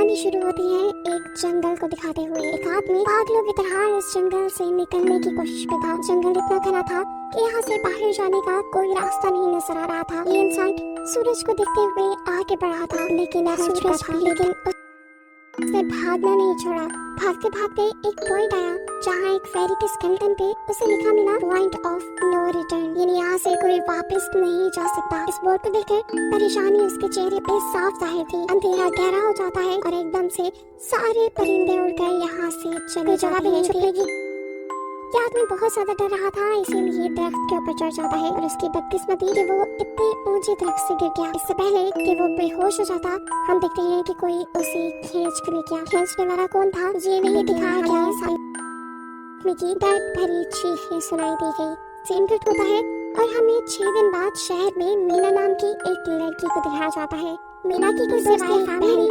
कहानी शुरू होती है एक जंगल को दिखाते हुए। एक आदमी पागलों की तरह इस जंगल से निकलने की कोशिश में था। जंगल इतना घना था कि यहाँ से बाहर जाने का कोई रास्ता नहीं नजर आ रहा था। ये इंसान सूरज को देखते हुए आगे बढ़ा था, लेकिन उसने भागना नहीं छोड़ा। भागते भागते एक पॉइंट आया जहाँ एक फेरी के स्केलेटन पे उसे लिखा मिला पॉइंट ऑफ नो रिटर्न, यानी यहाँ से कोई वापस नहीं जा सकता। इस बोर्ड को देखकर परेशानी उसके चेहरे पे साफ जाहिर थी। अंधेरा गहरा हो जाता है और एकदम से सारे परिंदे उड़कर यहाँ से चले जाते हैं। ये आदमी बहुत ज्यादा डर रहा था, इसीलिए दरख्त के ऊपर चढ़ जाता है और उसकी बदकिस्मती कि वो इतनी ऊंची दरख्त से गिर गया। इससे पहले कि वो बेहोश हो जाता, हम देखते हैं कि कोई उसे खींच कर ले गया। खींचने वाला कौन था ये नहीं दिखाया गया। आदमी की दर्द भरी चीखें सुनाई दी गई। सीन कट होता है और हमें 6 दिन बाद शहर में मीना नाम की एक लड़की को दिखाया जाता है। मीना की कोई फैमिली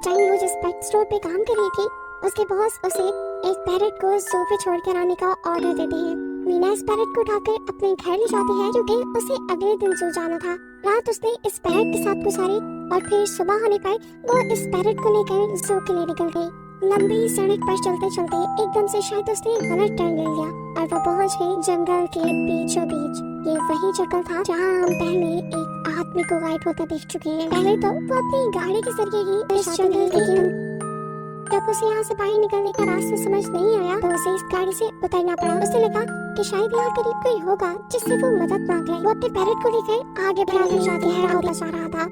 टाइम वो जिस पेट स्टोर पे काम कर रही थी, उसके बॉस उसे एक पैरेट को ज़ू पे छोड़कर आने का ऑर्डर देते हैं। मीना इस पैरेट को उठाकर अपने घर ले जाती है क्योंकि उसे अगले दिन ज़ू जाना था। रात उसने इस पैरेट के साथ गुजारी और फिर सुबह होने पर वो इस पैरेट को लेकर ज़ू के लिए निकल गई। लंबी सड़क पर चलते चलते एकदम से शायद उसने गलत टर्न ले लिया और वो पहुंच गई जंगल के बीचों बीच। ये वही जंगल था जहाँ हम पहले एक आदमी को गायब होता देख चुके हैं। पहले तो वो अपनी गाड़ी के जरिए ही इस जंगल के जब उसे यहाँ से बाहर निकलने का रास्ता समझ नहीं आया तो उसे इस गाड़ी से उतरना पड़ा। उसे लगा कि शायद यहाँ करीब कोई होगा जिससे वो मदद मांग ले। वो अपने पैरेट को लेकर आगे बढ़ाने जाते हैं और जा रहा था।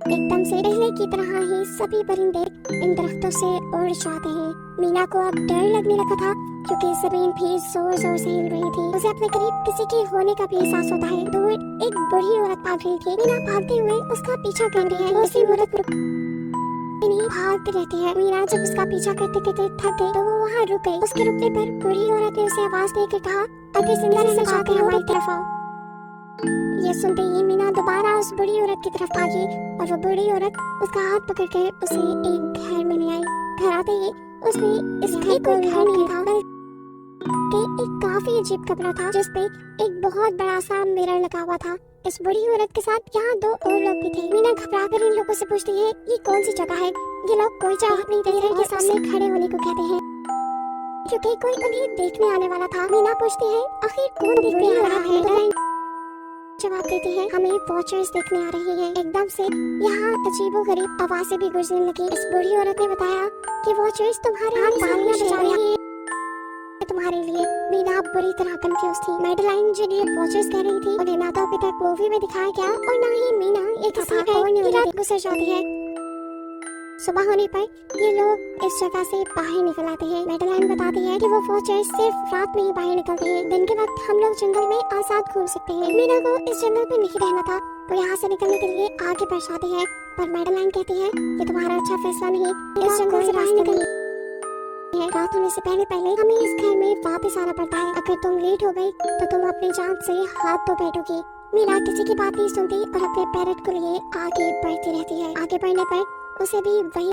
एकदम से पहले की तरह ही सभी परिंदे इन दरख्तों से उड़ जाते हैं। मीना को अब डर लगने लगा था क्योंकि जमीन भी जोर जोर से हिल रही थी। उसे अपने करीब किसी के होने का भी एहसास होता है। दूर एक बुढ़ी औरत भाग रही थी। मीना भागते हुए उसका पीछा कर रही है। उसी औरत भागते रहती है। मीना जब उसका पीछा करते करते थक गई तो वो वहाँ रुक गई। उसके रुकने पर बूढ़ी औरत ने उसे आवाज देकर कहा, अगर जिंदा रहना चाहते हो हमारी तरफ आओ। ये सुनते ही मीना दोबारा उस बूढ़ी औरत की तरफ भागी और वो बूढ़ी औरत उसका हाथ पकड़कर उसे एक घर में ले आई। घर आते ही उसने इस घर को घर नहीं था बल्कि एक काफी अजीब कमरा था जिसपे एक बहुत बड़ा सा मिरर लगा हुआ था। इस बूढ़ी औरत के साथ यहाँ 2 और लोग भी थे। मीना घबरा कर इन लोगों से पूछती है ये कौन सी जगह है। ये लोग कोई जवाब नहीं दे रहे, ये सामने खड़े होने को कहते हैं क्योंकि कोई उन्हें देखने आने वाला था। मीना पूछती है आखिर कौन देखने आ रहा है। जवाब देते हैं हमें वॉचर्स देखने आ रहे हैं। एकदम से यहाँ अजीबोगरीब आवाजें भी गुजरने लगी। इस बूढ़ी औरत ने बताया कि वॉचर्स तुम्हारे तालियां बजा रही हैं तुम्हारे लिए। मीना बुरी तरह कंफ्यूज थी। मैडलाइन जिन्हें वॉचर्स कह रही थी उन्हें ना तो अभी तक मूवी में दिखाया गया और ना ही मीना ये किसी और रात गुजर जाती है। सुबह होने पर ये लोग इस जगह से बाहर निकल आते हैं। मैडलाइन बताती है कि वो वॉचर्स सिर्फ रात में ही बाहर निकलते हैं। दिन के वक्त हम लोग जंगल में आजाद घूम सकते हैं। मीना को इस जंगल में नहीं रहना था, वो यहाँ से निकलने के लिए आगे बढ़ जाती है पर मैडलाइन कहती है कि तुम्हारा अच्छा फैसला नहीं, इस जंगल से बाहर निकलने रात होने से पहले हमें इस घर में वापस आना पड़ता है। अगर तुम लेट हो गई तो तुम अपनी जान से हाथ धो बैठोगी। मीना किसी की बात नहीं सुनती और अपने पैरेट को लिए आगे बढ़ती रहती है। आगे बढ़ने पर उसे भी वही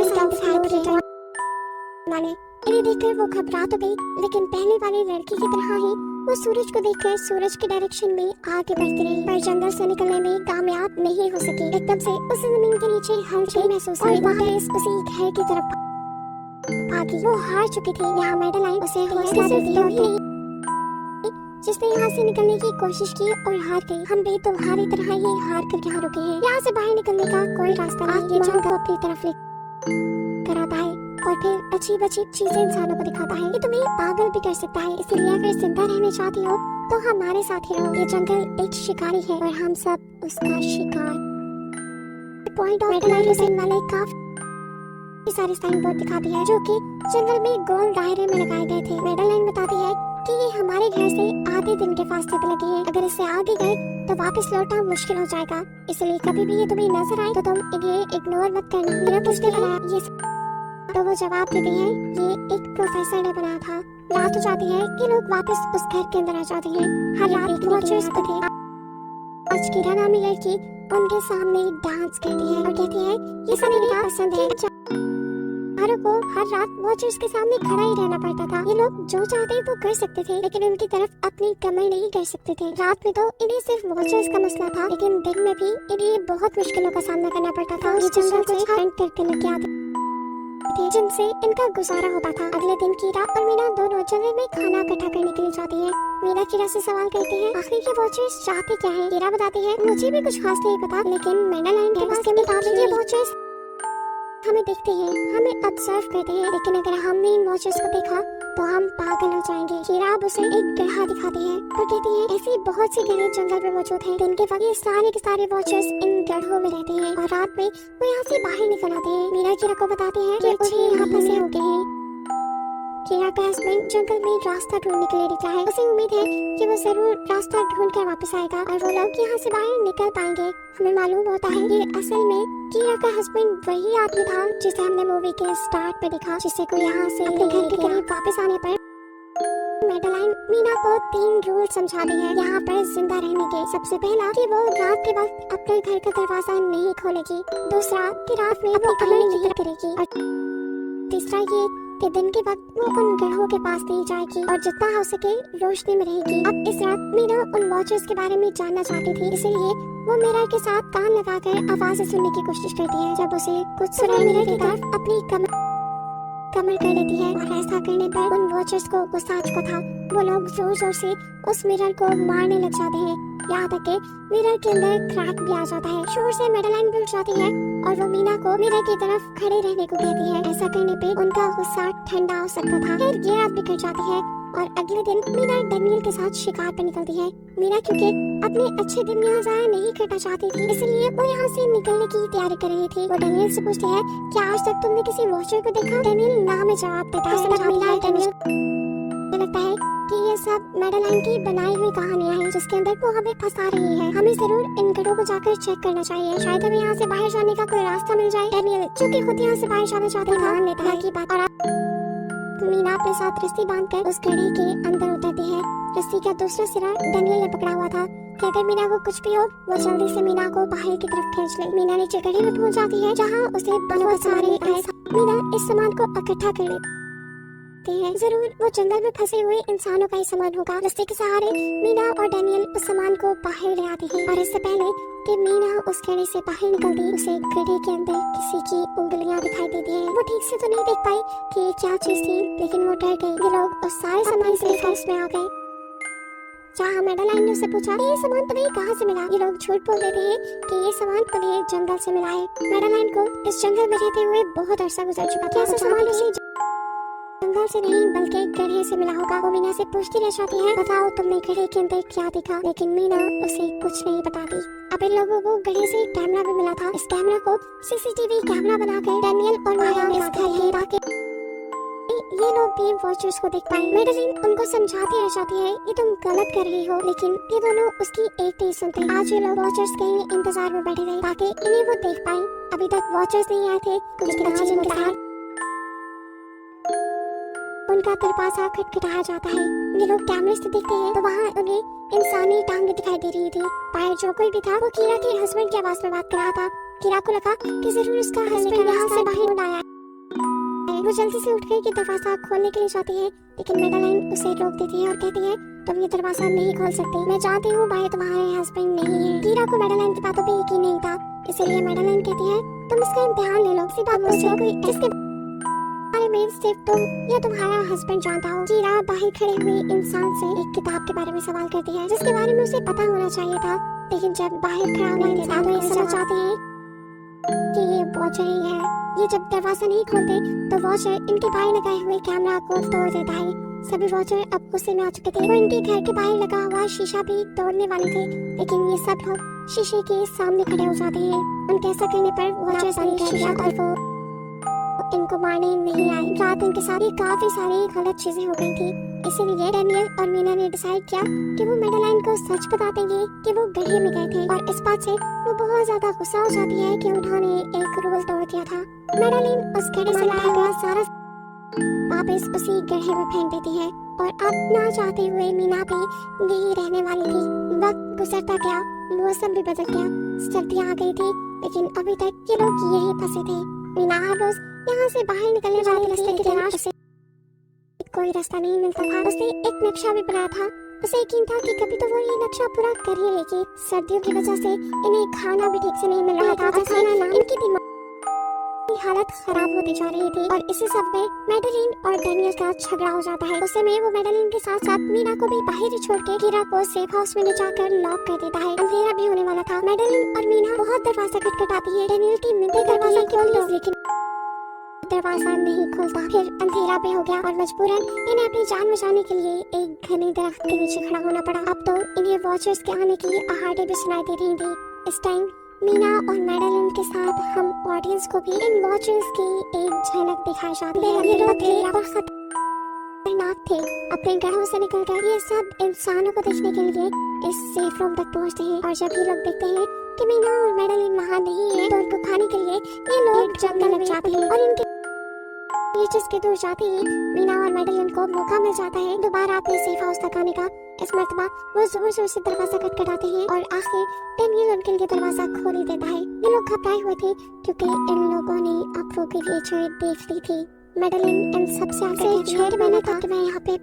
इन्हें देखकर वो घबरा तो गई, लेकिन पहले वाली लड़की की तरह ही वो सूरज को देखकर सूरज की डायरेक्शन में आगे बढ़ती रही पर जंगल से निकलने में कामयाब नहीं हो सकी। एकदम से उसे जमीन के नीचे हलचल महसूस हुई। वापस उसी घर की तरफ भागी। वो हार चुकी थी। यहाँ मैडलाइन उसे हौसला देती है जिसने यहाँ से निकलने की कोशिश की और हार गई। हम भी तुम्हारी तरह ही हार कर यहाँ रुके हैं। यहाँ से बाहर निकलने का कोई रास्ता नहीं। ये जंगल अपनी तरफ लेकर आता है और फिर अजीब अजीब चीजें इंसानों को दिखाता है। ये तुम्हें पागल भी कर सकता है, इसलिए अगर जिंदा रहना चाहती हो तो हमारे साथ ही रहो। ये जंगल एक शिकारी है और हम सब उसका शिकार। पॉइंट ऑफ नो वाले काफी सारे साइन बोर्ड दिखाती है जो कि जंगल में गोल दायरे में लगाए गए थे। मैडलाइन बताती है कि ये हमारे घर से आधे दिन के फासले पे लगे हैं। अगर इससे आगे गए तो वापस लौटना मुश्किल हो जाएगा, इसलिए कभी भी ये तुम्हें नजर आए तो तुम इन्हें इग्नोर मत करना। मेरा पूछते हैं ये तो वो जवाब देते हैं ये एक प्रोफेसर ने बनाया था। रात हो जाती है कि लोग वापस उस घर के अंदर आ जाते हैं। हर रात एक वॉचर्स थे। आज किरण नामी लड़की उनके सामने डांस करती है और कहती है ये सभी पसंद है। चारों को हर रात वॉचर्स के सामने खड़ा ही रहना पड़ता था। ये लोग जो चाहते वो कर सकते थे, लेकिन उनकी तरफ अपनी कमर नहीं कर सकते थे। रात में तो इन्हें सिर्फ वॉचर्स का मसला था, लेकिन दिन में भी इन्हें बहुत मुश्किलों का सामना करना पड़ता था। ये जंगल से हंट करके लेके आते थे, जिनसे इनका गुजारा होता था। अगले दिन कीरा और मीना दोनों जंगल में खाना इकट्ठा करने के लिए जाती है। मीना कीरा से सवाल करती है, आखिर ये वॉचर्स चाहते क्या है? कीरा बताती है, मुझे भी कुछ खास नहीं पता, लेकिन मेडालाइन के उसके मुताबिक ये वॉचर्स हमें देखते हैं, हमें ऑब्जर्व करते हैं, लेकिन अगर हमने इन वॉचर्स को देखा तो हम पागल हो जाएंगे। कीरा अब उसे एक गड्ढा दिखाती है और कहती है, ऐसी बहुत सी गड्ढे जंगल में मौजूद हैं। दिन के वक्त ये सारे के सारे वॉचर्स इन गड्ढों में रहते हैं और रात में वो यहाँ से बाहर निकल आते हैं। मीना कीरा को बताती है कि उन्हें यहाँ फंसे हो गए हैं। कीरा का हस्बैंड जंगल में रास्ता ढूंढने के लिए निकला है। उसे उम्मीद है कि वो जरूर रास्ता ढूंढ कर वापस आएगा और वो लोग यहाँ से बाहर निकल पाएंगे। हमें मालूम होता है कि असल में कीरा का हस्बैंड वही आदमी था जिसे हमने मूवी के स्टार्ट पे देखा, जिससे को यहाँ से अपने घर के करीब वापस आने पर मेडालाइन मीना को 3 रूल समझाती है यहाँ पर जिंदा रहने के। सबसे पहला कि वो रात के वक्त अपने घर का दरवाजा नहीं खोलेगी। दूसरा कि रात में वो कमरे नहीं करेगी। और तीसरा ये कि दिन के वक्त वो उन गड्ढों के पास नहीं जाएगी और जितना हो सके रोशनी में रहेगी। अब इस रात मीना उन वॉचर्स के बारे में जानना चाहती थी, इसलिए वो मिरर के साथ कान लगाकर आवाजें सुनने की कोशिश करती है। जब उसे कुछ सुनाई मिरर की तरफ अपनी कमर कर लेती है और ऐसा करने पर उन वॉचर्स को गुस्सा आ चुका था। वो लोग जोर जोर से उस मिरर को मारने लग जाते हैं, यहाँ तक कि मिरर के अंदर क्रैक भी आ जाता है। शोर से मेडालाइन भी उठ जाती है और वो मीना को मिरर की तरफ खड़े रहने को कहती है। ऐसा करने पे उनका गुस्सा ठंडा हो सकता था। फिर ये रात भी कट जाती है और अगले दिन मीना डैनियल के साथ शिकार पे निकलती है। मीना क्योंकि अपने अच्छे दिन यहाँ जाया नहीं करना चाहती थी, इसलिए वो यहाँ से निकलने की तैयारी कर रही थी। वो डैनियल से पूछती है, क्या आज तक तुमने किसी वॉचर को देखा? डैनियल ना में जवाब देता है। लगता है कि ये सब मेडालाइन की बनाई हुई कहानियाँ हैं, जिसके अंदर वो हमें फंसा रही है। हमें जरूर इन गड्ढों को जाकर चेक करना चाहिए, शायद हमें यहाँ से बाहर जाने का कोई रास्ता मिल जाए। डैनियल जो कि खुद यहाँ से बाहर जाना चाहता था, लेता है की बात। और मीना अपने साथ रस्सी बांधकर उस गड्ढे के अंदर उतरती है। रस्सी का दूसरा सिरा डैनियल ने पकड़ा हुआ था कि अगर मीना को कुछ भी हो वो जल्दी से मीना को बाहर की तरफ खींच ले। मीना नीचे गड्ढे में पहुंच जाती है जहाँ उसे बहुत सारे मीना इस सामान को इकट्ठा कर लेती है। जरूर वो जंगल में फंसे हुए इंसानों का ही सामान होगा। रस्सी के सहारे मीना और डैनियल उस सामान को बाहर ले आती है और इससे पहले कि मीना उस गड्ढे से बाहर निकलती, उसे गड्ढे के अंदर किसी की उंगलियां दिखाई देती हैं। वो ठीक से तो नहीं देख पाई कि क्या चीज थी, लेकिन वो डर गई। ये लोग उस सारे सामान से लेकर उसमें आ गए जहाँ मेडालाइन ने उससे पूछा, ये सामान तुम्हें कहाँ से मिला? ये लोग झूठ बोल देते हैं कि ये सामान तुम्हें जंगल से मिला है। मेडालाइन को इस जंगल में रहते हुए बहुत अरसा गुजर चुका था। ऐसा सामान उसे जंगल से नहीं बल्कि गड्ढे से मिला होगा। वो मीना से पूछती रह जाती है, बताओ तुमने गड्ढे के अंदर क्या देखा? लेकिन मीना उसे कुछ नहीं बताती। अब इन लोगों को गड्ढे से एक कैमरा भी मिला था। इस कैमरा को सीसीटीवी कैमरा बनाकर डैनियल और मीना ने रखा ताकि ये लोग भी वॉचर्स को देख पाए। मेडालाइन उनको समझाती रह जाती है, ये तुम गलत कर रही हो, लेकिन ये दोनों उसकी एक नहीं सुनते। आज ये लोग वॉचर्स के इंतजार में बैठे रहे ताकि इन्हें वो देख पाए। अभी तक वॉचर्स नहीं आए थे, उनका दरवाजा खटखटाया जाता है। ये लोग कैमरे से देखते हैं तो वहाँ उन्हें इंसानी टांगें दिखाई दे रही थी। बाहर जो कोई भी था वो कीरा के हस्बैंड की आवाज में बात कर रहा था। कीरा को लगा कि जरूर उसका हस्बैंड यहाँ से बाहर आया है। वो जल्दी से उठ कर दरवाजा खोलने के लिए जाती है, लेकिन मेडालाइन उसे रोक देती है और कहती है, तुम ये दरवाजा नहीं खोल सकती। मैं जानती हूँ बाहर तुम्हारे हस्बैंड नहीं है। कीरा को मेडालाइन की बातों पे यकीन नहीं था, इसलिए मेडालाइन कहती है, तुम इसका इम्तिहान ले लो। इसी बात मुझसे कोई जिसके बारे में सिर्फ तुम या तुम्हारा हस्बैंड जानता हो। कीरा बाहर खड़े हुए इंसान से एक किताब के बारे में सवाल करती है, जिसके बारे में उसे पता होना चाहिए था, लेकिन जब बाहर खड़ा होने के बाद वो ये समझ जाती है कि ये वॉचर ही है। ये जब दरवाजा नहीं खोलते तो वॉचर इनके बाहर लगाए हुए कैमरा को तोड़ देता है। सभी वॉचर अब गुस्से में आ चुके थे। वो इनके घर के बाहर लगा हुआ शीशा भी तोड़ने वाले थे, लेकिन ये सब लोग शीशे के सामने खड़े हो जाते हैं। उनके ऐसा करने पर वॉचर इनको मारने नहीं आए। रात इनके साथ काफी सारी गलत चीजें हो गई थी, इसीलिए डैनियल और मीना ने डिसाइड किया कि वो मेडालाइन को सच बता देंगे कि वो गड्ढे में गए थे। और इस बात से वो बहुत ज्यादा गुस्सा हो जाती है कि उन्होंने एक रूल तोड़ दिया था। मेडालाइन उस गड्ढे से लाया गया सारा वापस उसी गड्ढे में फेंक देती है और अब ना चाहते हुए मीना भी यही रहने वाली थी। वक्त गुजरता गया, मौसम भी बदल गया, सर्दियाँ आ गई थी, लेकिन अभी तक ये लोग यही फंसे थे। मीना हर रोज यहाँ से बाहर निकलने वाले रास्ते की तलाश उसे कोई रास्ता नहीं मिलता था। उसने एक नक्शा भी बनाया था। उसे यकीन था कि कभी तो वो ये नक्शा पूरा कर ही लेगी। सर्दियों की वजह से इन्हें खाना भी ठीक से नहीं मिल रहा था, इनकी दिमागी हालत खराब होती जा रही थी। और इसी सब में मैडेलिन और डेनियल का झगड़ा हो जाता है। उस समय वो मैडेलिन के साथ साथ मीना को भी बाहर ही छोड़ के कीरा को सेफ हाउस में ले जाकर लॉक कर देता है। अंधेरा भी होने वाला था। मैडेलिन और मीना बहुत दरवाजा खटखटाती है। डेनियल की मिनती दरवाजा खोल दो, लेकिन दरवाजा नहीं खुलता। फिर अंधेरा भी हो गया और मजबूरन इन्हें अपनी जान बचाने के लिए एक घने दरख्त के नीचे खड़ा होना पड़ा। अब तो इन्हें वॉचर्स के आने की आहटें भी सुनाई दे रही थी। इस टाइम मीना और मैडेलिन के साथ हम ऑडियंस को भी इन वॉचर्स की एक झलक दिखाई जाती है। ये लोग खतरनाक थे। अपने घरों से निकलकर ये सब इंसानों को देखने के लिए इस सेफ रूम तक पहुंचते हैं। और जब ये लोग देखते हैं कि मीना और मैडेलिन वहाँ नहीं है, तो उनको खाने के लिए ये लोग जंगल में जाते हैं। और इनके टीचर्स के दूर जाते ही मीना और मैडेलिन को मौका मिल जाता है दोबारा अपने सेफ हाउस तक आने का। इस मर्तबा वो जोर जोर से दरवाजा खटखटाते हैं और आखिर डेनियल उनके लिए दरवाजा खोल ही देता है। ये लोग घबराए हुए थे क्योंकि इन लोगों ने अब वो क्रिएचर देख ली थी। मैडेलिन इन सबसे आगे 6 महीने था कि मैं यहाँ पे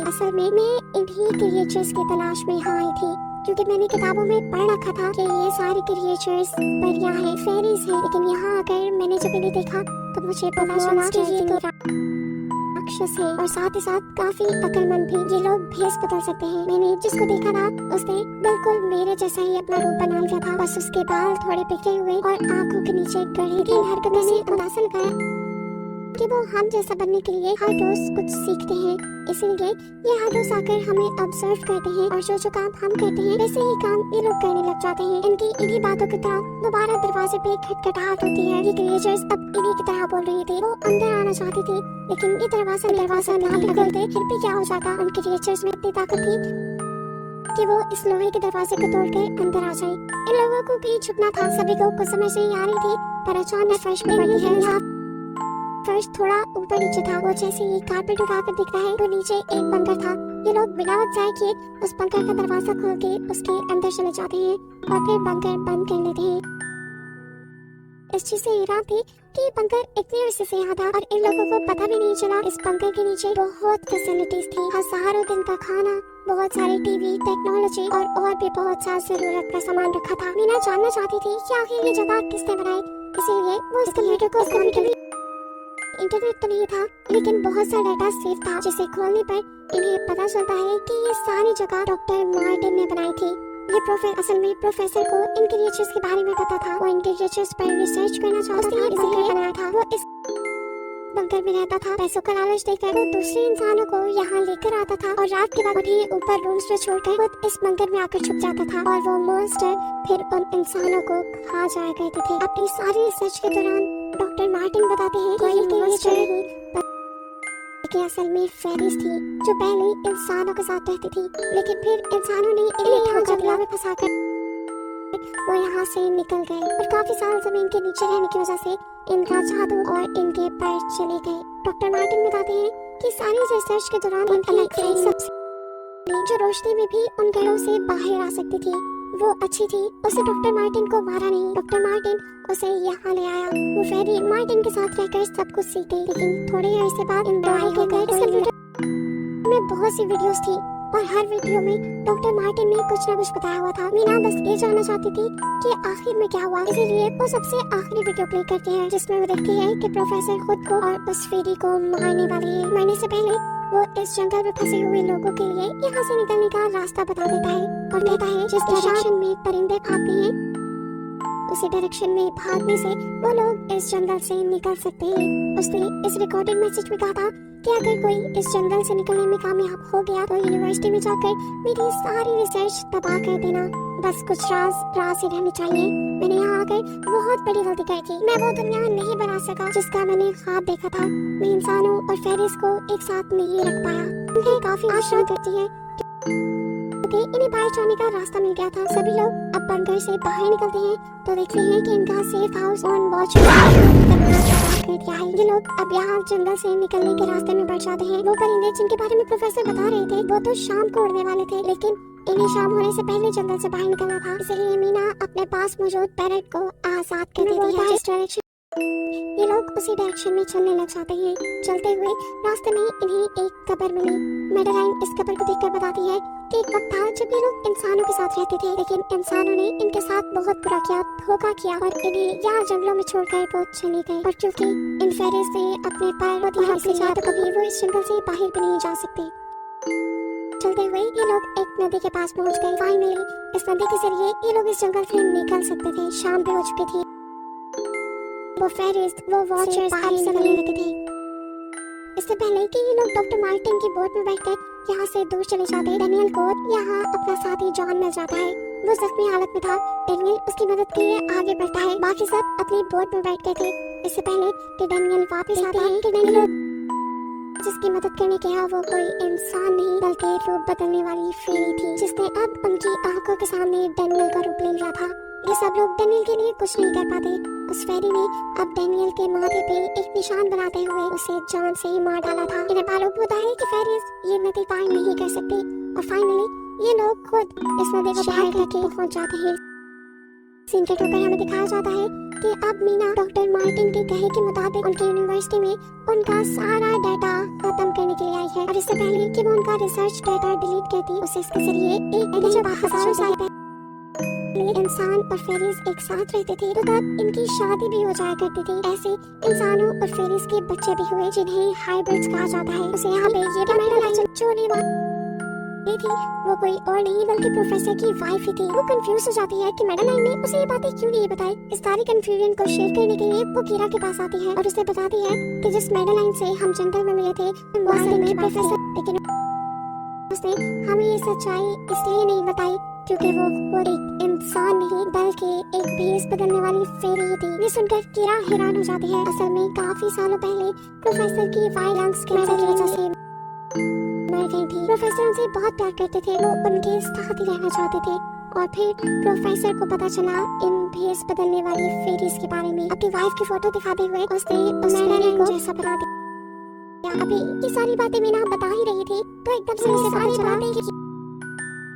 असल में मैं इन्हीं क्रिएचर्स की तलाश में यहाँ आई थी, क्योंकि मैंने किताबों में पढ़ रखा था कि ये सारे क्रिएचर्स परियां हैं, फेरीज हैं। लेकिन यहाँ आकर मैंने जब इन्हें देखा तो मुझे पता चला कि ये तो राक्षस है और साथ ही साथ काफी अक्लमंद भी। ये लोग भेस बदल सकते हैं। मैंने जिसको देखा था उसने बिल्कुल मेरे जैसा ही अपना रूप बना लिया था। बस उसके बाल थोड़े बिखरे हुए और आंखों के नीचे गड़े की हरकतों से अंदाजा लगाया कि वो हम जैसा बनने के लिए हर रोज कुछ सीखते हैं। इसीलिए ये हर रोज आकर हमें ऑब्जर्व करते हैं और जो काम हम करते हैं वैसे ही काम ये लोग करने लग जाते हैं। इनकी इन्हीं बातों की तरह दोबारा दरवाजे पे खटखटाहट होती है। ये क्रिएचर्स अब इन्हीं की तरह बोल रही थी। वो अंदर आना चाहती थी, लेकिन ये दरवाजा ना भी खोलते फिर भी क्या हो जाता। उन क्रिएचर्स में इतनी ताकत थी कि वो इस लोहे के दरवाजे को तोड़कर अंदर आ जाए। इन लोगों को भी छुपना था। सभी को कुछ समझ नहीं आ रही थी, पर अचानक फर्श पे पड़ी है। फर्श थोड़ा ऊपर नीचे था। वो जैसे ही कारपेट उठाकर दिखता है तो नीचे एक बंकर था। ये लोग बिना वजह के उस बंकर का दरवाजा खोल के उसके अंदर चले जाते हैं और फिर बंकर बंद कर लेते हैं। इस चीज से हैरान थी कि बंकर इतनी अर्से से यहाँ था और इन लोगों को पता भी नहीं चला। इस बंकर के नीचे बहुत फैसिलिटीज थी, हजारों दिन का खाना, बहुत सारे टीवी, टेक्नोलॉजी और भी बहुत सा जरूरत का सामान रखा था। मीना जानना चाहती थी कि आखिर ये जगह किसने बनाई, इसीलिए वो इस कंप्यूटर को खोलने के लिए इंटरनेट तो नहीं था, लेकिन बहुत सा डाटा सेव था, जिसे खोलने पर इन्हें पता चलता है कि ये सारी जगह डॉक्टर मार्टिन ने बनाई थी। ये असल में प्रोफेसर को इन क्रिएचर्स के बारे में पता था। वो इन क्रिएचर्स पर रिसर्च करना चाहता था, इसलिए बनाया था। वो इस बंकर में रहता था। पैसों का लालच देकर वो दूसरे इंसानों को यहाँ लेकर आता था और रात के वक्त उन्हें ऊपर रूम्स में छोड़कर खुद इस बंकर में आकर छुप जाता था और वो मॉन्स्टर फिर उन इंसानों को खा जाया करते थे। अपनी सारी रिसर्च के दौरान डॉक्टर मार्टिन बताते हैं कि ये क्रिएचर कि असल में फेरीज थी जो पहले इंसानों के साथ रहती थी, लेकिन फिर इंसानों ने इन्हें यहाँ जंगल में फंसाकर वो यहाँ से निकल गए और काफी साल जमीन के नीचे रहने की वजह से इनका जादू और इनके पैर चले गए। डॉक्टर मार्टिन बताते हैं कि सारी रिसर्च के दौरान एक अलग सबसे जो रोशनी में भी उन घरों से बाहर आ सकती थी, वो अच्छी थी। उसे डॉक्टर मार्टिन को मारा नहीं, डॉक्टर मार्टिन उसे यहाँ ले आया। वो फेरी मार्टिन के साथ रहकर सब कुछ सीख गई, लेकिन थोड़े अरसे बाद इन दोनों के घर कंप्यूटर में बहुत सी वीडियोस थी और हर वीडियो में डॉक्टर मार्टिन ने कुछ न कुछ बताया हुआ था। मीना बस ये जानना चाहती थी कि आखिर में क्या हुआ, इसीलिए वो सबसे आखिरी वीडियो प्ले करती है जिसमें वो देखती है कि प्रोफेसर खुद को और उस फेरी को मारने वाली है। मरने से पहले वो इस जंगल में फंसे हुए लोगों के लिए यहाँ से निकलने का रास्ता बता देता है और कहता है जिस डायरेक्शन में परिंदे भागते हैं उसी डायरेक्शन में भागने से वो लोग इस जंगल से निकल सकते हैं। उसने इस रिकॉर्डेड मैसेज में कहा था कि अगर कोई इस जंगल से निकलने में कामयाब हो गया तो यूनिवर्सिटी में जाकर मेरी सारी रिसर्च तबाह कर देना। बस कुछ राज ही रहनी चाहिए। मैंने यहाँ आकर बहुत बड़ी गलती की थी। मैं वो दुनिया नहीं बना सका जिसका मैंने ख्वाब देखा था। मैं इंसानों और फेरिस को एक साथ नहीं रख पाया। उन्हें काफी आशा करती है क्योंकि इन्हें बाहर जाने का रास्ता मिल गया था। सभी लोग अब बंकर से बाहर निकलते हैं तो देखते हैं कि इनका सेफ हाउस ऑन वॉच कर दिया है। ये लोग अब यहाँ जंगल से निकलने के रास्ते में बढ़ जाते हैं। वो परिंदे जिनके बारे में प्रोफेसर बता रहे थे वो तो शाम को उड़ने वाले थे, लेकिन इन्हें शाम होने से पहले जंगल से बाहर निकलना था। इसलिए मीना अपने पास मौजूद पैरट को आजाद कर देती है। ये लोग उसी डायरेक्शन में चलने लग जाते हैं। चलते हुए रास्ते में इन्हें एक कब्र मिली। मेडेलाइन इस कब्र को देखकर बताती है कि एक वक्त था जब ये लोग इंसानों के साथ रहते थे, लेकिन इंसानों ने इनके साथ बहुत बुरा किया, धोखा किया और इन्हें यहाँ जंगलों में छोड़कर वो चले गए। और क्योंकि इन फेरीज ने अपने पैर तो कभी वो इस जंगल से बाहर भी नहीं जा सकते। चलते हुए ये लोग एक नदी के पास पहुंच गए। फाइनली इस नदी के जरिए ये लोग इस जंगल से निकल सकते थे। शाम भी हो चुकी थी। वो फेरीज, वो वॉचर्स अब समझने लगे थे। इससे पहले कि ये लोग डॉक्टर मार्टिन की बोट में बैठकर यहाँ से दूर चले जाते, डेनियल को यहाँ अपना साथी जॉन मिल जाता है। वो जख्मी हालत में था। डेनियल उसकी मदद के लिए आगे बढ़ता है। बाकी सब अपनी बोट में बैठ गए थे। इससे पहले कि डेनियल वापस आता है कि डेनियल जिसकी मदद करने गया वो कोई इंसान नहीं बल्कि रूप बदलने वाली फेरी थी, जिसने अब उनकी आंखों के सामने डेनियल का रूप ले लिया था। ये सब लोग डेनियल के लिए कुछ नहीं कर पाते। उस फेरी ने अब डेनियल के माथे पे एक निशान बनाते हुए उसे जान से ही मार डाला था। इन्हें मालूम होता है कि फेरीज ये नदी पार नहीं कर सकती और फाइनली ये लोग खुद इस नदी को पार करके पहुंच जाते हैं। सीन के ऊपर हमें दिखाया जाता है कि अब मीना डॉक्टर मार्टिन के कहे के मुताबिक उनकी यूनिवर्सिटी में उनका सारा डाटा खत्म करने के लिए आई है। और इससे पहले कि वो उनका रिसर्च डाटा डिलीट करती, उसे इसके जरिए एक जब 1000 साल पहले इंसान और फेरीज एक साथ रहते थे, तो तब इनकी शादी भी हो जाया करती थी। ऐसे इंसानों और फेरीज के बच्चे भी हुए जिन्हें हाइब्रिड्स कहा जाता है। उसे यहाँ पे ये भी मेडेलाइन जो थी वो कोई और नहीं बल्कि प्रोफेसर की वाइफ ही थी। वो कंफ्यूज हो जाती है कि मेडेलाइन ने उसे ये बातें क्यों नहीं बताई। इस सारी कंफ्यूजन को शेयर करने के लिए वो कीरा के पास आती है और उसे बताती है कि जिस मेडेलाइन से हम जंगल में मिले थे वो असल में प्रोफेसर, लेकिन उसने हमें ये सच्चाई इसलिए नहीं बताई क्योंकि वो एक इंसान नहीं बल्कि एक भेष बदलने वाली फेरी ही थी। ये सुनकर कीरा हैरान हो जाती है। असल में काफी सालों पहले प्रोफेसर की वायलेंस कैंसर की वजह से मर गई थी। प्रोफेसर उनसे बहुत प्यार करते थे, वो उनके साथ ही रहना चाहते थे। और फिर प्रोफेसर को पता चला इन भेष बदलने वाली फेरीज के बारे में। अपनी वाइफ की फोटो दिखाते हुए उसने उस फेरी को जैसा बना दिया। अभी ये सारी बातें मीना बता ही रही थी तो एकदम से उसे सारी बातें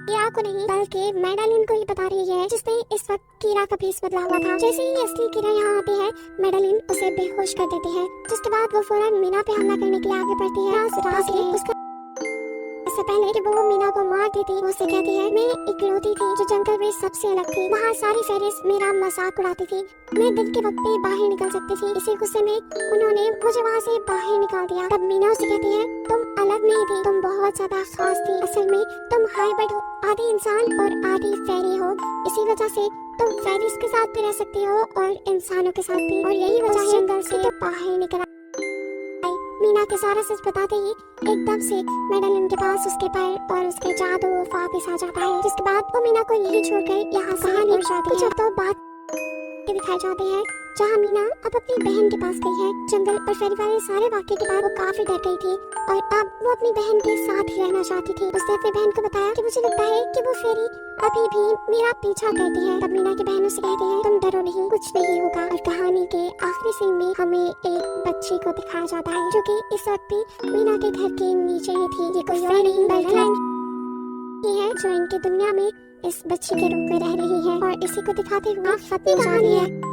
कीरा को नहीं बल्कि मेडेलाइन को ही बता रही है, जिसने इस वक्त कीरा का भेष बदला हुआ था। जैसे ही असली कीरा यहाँ आती है, मेडेलाइन उसे बेहोश कर देती है, जिसके बाद वो फौरन मीना पे हमला करने के लिए आगे बढ़ती है। उसका इससे पहले कि वो मीना को मार देती, वो उसे कहती है मैं इकलौती थी जो जंगल में सबसे अलग थी। वहाँ सारी फेरीज मेरा मजाक उड़ाती थी। मैं दिन के वक्त पे बाहर निकल सकती थी। इसी गुस्से में उन्होंने मुझे वहाँ से बाहर निकाल दिया। तब मीना उसे कहती है तुम अलग नहीं थी, तुम बहुत ज्यादा खास थी। असल में तुम हाइब्रिड हो, आधी इंसान और आधी फेरी हो। इसी वजह से तुम फेरीज के साथ भी रह सकती हो और इंसानों के साथ भी। और यही वजह है जंगल से तो बाहर निकल। मीना के सारा सच बताते ही एकदम से मेडेलाइन के पास उसके पैर और उसके जादू वापस आ जाता है, जिसके बाद वो मीना को यही छोड़कर यहाँ से निकल जाती है। जब तो बात दिखाई जाती है जहाँ मीना अब अपनी बहन के पास गई है। जंगल और फेरी वाले सारे वाक्य के बाद वो काफी डर गई थी और अब वो अपनी बहन के साथ ही रहना चाहती थी। उसने अपनी बहन को बताया कि मुझे लगता है कि वो फेरी अभी भी मेरा पीछा करती है। तब मीना की बहन उसे कहती है तुम डरो नहीं, कुछ नहीं होगा। और कहानी के आखिरी सीन में हमें एक बच्ची को दिखाया जाता है जो कि इस वक्त भी मीना के घर के नीचे ही थी। ये कोई और नहीं बल्कि है जो इनकी दुनिया में इस बच्ची के रूप में रह रही है और इसी को दिखाते हुए खत्म हो जाती है।